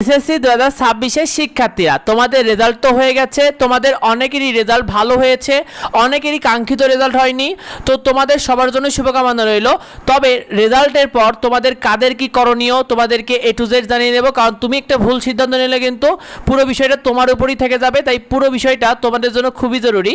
SSC 2026 এর শিক্ষার্থীরা তোমাদের রেজাল্ট তো হয়ে গেছে, তোমাদের অনেকেরই রেজাল্ট ভালো হয়েছে, অনেকেরই কাঙ্ক্ষিত রেজাল্ট হয়নি। তো তোমাদের সবার জন্য শুভকামনা রইল। তবে রেজাল্টের পর তোমাদের কাদের কি করণীয় তোমাদেরকে A to Z জানিয়ে দেবো, কারণ তুমি একটা ভুল সিদ্ধান্ত নিলে কিন্তু পুরো বিষয়টা তোমার উপরই থেকে যাবে। তাই পুরো বিষয়টা তোমাদের জন্য খুবই জরুরি।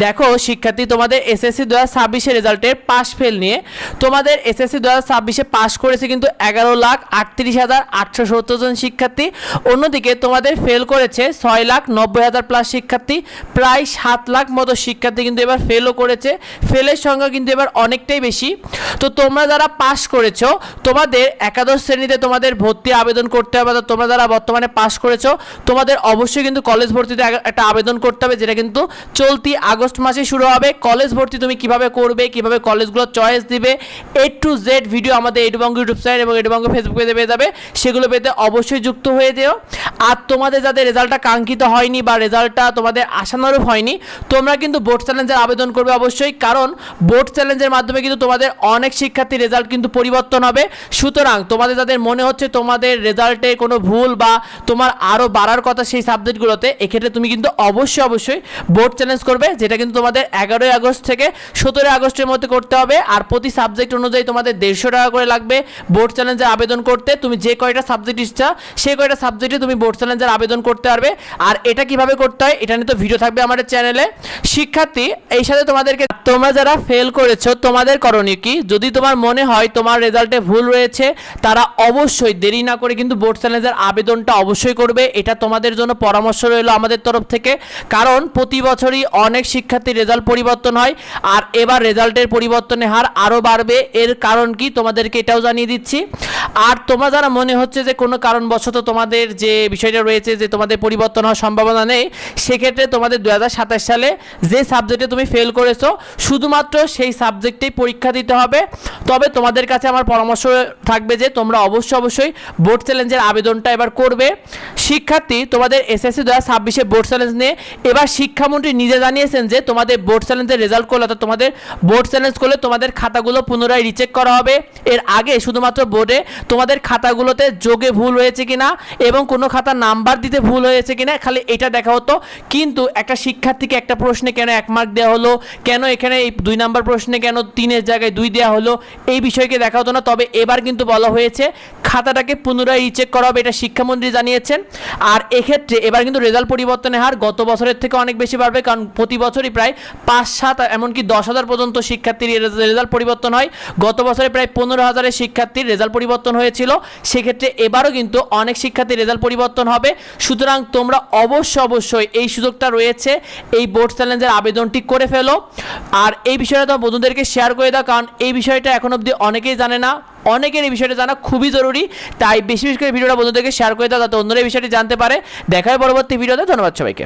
দেখো শিক্ষার্থী, তোমাদের এসএসসি 2026 এর রেজাল্টের পাস ফেল নিয়ে তোমাদের এসএসসি 2026 পাস করেছে কিন্তু 11,38,870 জন শিক্ষার্থী। অন্যদিকে তোমাদের ফেল করেছে 6,90,000 প্লাস শিক্ষার্থী, প্রায় 7 লাখ মতো শিক্ষার্থী কিন্তু এবার ফেলও করেছে। ফেলের সংখ্যা কিন্তু এবার অনেকটাই বেশি। তো তোমরা যারা পাস করেছো, তোমাদের একাদশ শ্রেণীতে তোমাদের ভর্তি আবেদন করতে হবে। তোমরা যারা বর্তমানে পাস করেছো, তোমাদের অবশ্যই কিন্তু কলেজ ভর্তিতে একটা আবেদন করতে হবে, যেটা কিন্তু চলতি আগস্ট মাসে শুরু হবে। কলেজ ভর্তি তুমি কিভাবে করবে, কিভাবে কলেজগুলো চয়েস দিবে, A to Z ভিডিও আমাদের এডুবঙ্গ ইউটিউব চ্যানেল এবং এডুবঙ্গ ফেসবুক পেজে পেয়ে যাবে। সেগুলো পেতে অবশ্যই যুক্ত হয়ে যেও। আর তোমাদের যাদের রেজাল্টটা কাঙ্ক্ষিত হয়নি বা রেজাল্টটা তোমাদের আশানুরূপ হয়নি, তোমরা কিন্তু বোর্ড চ্যালেঞ্জের আবেদন করবে অবশ্যই, কারণ বোর্ড চ্যালেঞ্জের মাধ্যমে কিন্তু তোমাদের অনেক শিক্ষার্থীর রেজাল্ট কিন্তু পরিবর্তন হবে। সুতরাং তোমাদের যাদের মনে হচ্ছে তোমাদের রেজাল্টে কোনো ভুল বা তোমার আরও বাড়ার কথা সেই সাবজেক্টগুলোতে, এক্ষেত্রে তুমি কিন্তু অবশ্যই বোর্ড চ্যালেঞ্জ করবে, যেটা কিন্তু তোমাদের 11ই আগস্ট থেকে 17 আগস্টের মধ্যে করতে হবে। আর প্রতি সাবজেক্ট অনুযায়ী তোমাদের 150 টাকা করে লাগবে বোর্ড চ্যালেঞ্জের আবেদন করতে। তুমি যে কয়টা সাবজেক্ট ইচ্ছা সেই কয়টা সাবজেক্টে তুমি বোর্ড চ্যালেঞ্জের আবেদন করতে পারবে। আর এটা কিভাবে করতে হয় এটা নিয়ে তো ভিডিও থাকবে আমাদের চ্যানেলে। শিক্ষার্থী, এই সাথে তোমাদেরকে, তোমরা যারা ফেল করেছো তোমাদের করণীয় কি? যদি তোমার মনে হয় তোমার রেজাল্টে ভুল রয়েছে, তারা অবশ্যই দেরি না করে কিন্তু বোর্ড চ্যালেঞ্জের আবেদনটা অবশ্যই করবে। এটা তোমাদের জন্য পরামর্শ রইল আমাদের তরফ থেকে, কারণ প্রতি বছরই অনেক শিক্ষার্থীর রেজাল্ট পরিবর্তন হয়। আর এবার রেজাল্টের পরিবর্তনের হার আরও বাড়বে। এর কারণ কি তোমাদেরকে এটাও জানিয়ে দিচ্ছি। আর তোমরা যারা মনে হচ্ছে যে কোনো কারণবশত তোমাদের যে বিষয়টা রয়েছে যে তোমাদের পরিবর্তন হওয়ার সম্ভাবনা নেই, সেক্ষেত্রে তোমাদের 2027 সালে যে সাবজেক্টে তুমি ফেল করেছো শুধুমাত্র সেই সাবজেক্টেই পরীক্ষা দিতে হবে। তবে তোমাদের কাছে আমার পরামর্শ থাকবে যে তোমরা অবশ্যই বোর্ড চ্যালেঞ্জের আবেদনটা এবার করবে। শিক্ষার্থী, তোমাদের এসএসসি 2026 বোর্ড চ্যালেঞ্জ নিয়ে এবার শিক্ষামন্ত্রী নিজে জানিয়েছেন যে তোমাদের বোর্ড চ্যালেঞ্জের রেজাল্ট করলে, অর্থাৎ তোমাদের বোর্ড চ্যালেঞ্জ করলে তোমাদের খাতাগুলো পুনরায় রিচেক করা হবে। এর আগে শুধুমাত্র বোর্ডে তোমাদের খাতাগুলোতে যোগে ভুল হয়েছে কিনা এবং কোনো খাতা নাম্বার দিতে ভুল হয়েছে কিনা খালি এটা দেখা হতো। কিন্তু একটা শিক্ষার্থীকে একটা প্রশ্নে কেন 1 মার্ক দেওয়া হলো, কেন এখানে এই 2 নাম্বার প্রশ্নে কেন 3-এর জায়গায় 2 দেওয়া হলো, এই বিষয়কে দেখা হতো না। তবে এবার কিন্তু বলা হয়েছে খাতাটাকে পুনরায় রিচেক করা হবে, এটা শিক্ষামন্ত্রী জানিয়েছেন। আর এক্ষেত্রে এবার কিন্তু রেজাল্ট পরিবর্তনের হার গত বছরের থেকে অনেক বেশি বাড়বে, কারণ প্রতি বছরই প্রায় 5-7 এমনকি 10,000 পর্যন্ত শিক্ষার্থীর রেজাল্ট পরিবর্তন হয়। গত বছরে প্রায় 15,000 শিক্ষার্থীর রেজাল্ট পরিবর্তন হয়েছিল। সেক্ষেত্রে এবারও কিন্তু অনেক শিক্ষার্থীর রেজাল্ট পরিবর্তন হবে। সুতরাং তোমরা অবশ্যই এই সুযোগটা রয়েছে, এই বোর্ড চ্যালেঞ্জের আবেদনটি করে ফেলো। আর এই বিষয়টা তোমার বন্ধুদেরকে শেয়ার করে দাও, কারণ এই বিষয়টা এখন অবধি অনেকেই জানে না, অনেকের এই বিষয়টা জানা খুবই জরুরি। তাই বেশি করে ভিডিওটা বন্ধুদেরকে শেয়ার করে দাও, যাতে অন্যরা এই বিষয়টি জানতে পারে। দেখা হয় পরবর্তী ভিডিওতে। ধন্যবাদ সবাইকে।